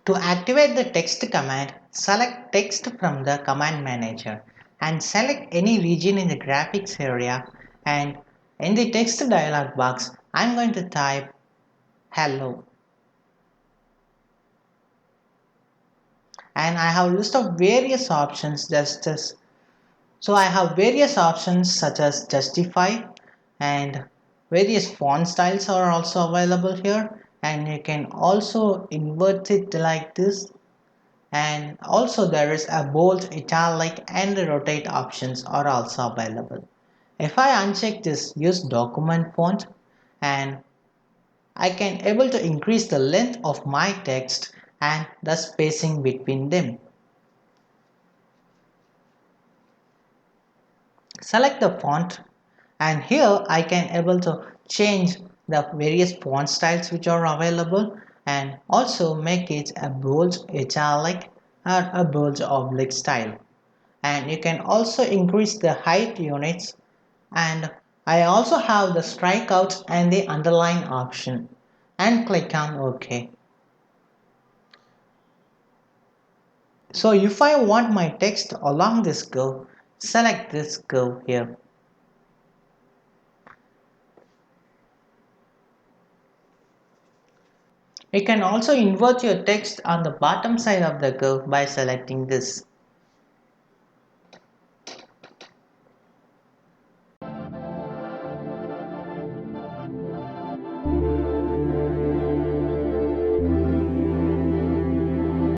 To activate the text command, select text from the command manager and select any region in the graphics area, and in the text dialog box I'm going to type hello, and I have a list of various options so I have various options such as justify, and various font styles are also available here, and you can also invert it like this, and also there is a bold, italic and rotate options are also available. If I uncheck this use document font, and I can able to increase the length of my text and the spacing between them. Select the font, and here I can able to change the various font styles which are available, and also make it a bold, italic or a bold oblique style. And you can also increase the height units, and I also have the strikeout and the underline option, and click on OK. So if I want my text along this curve, select this curve here. You can also invert your text on the bottom side of the curve by selecting this.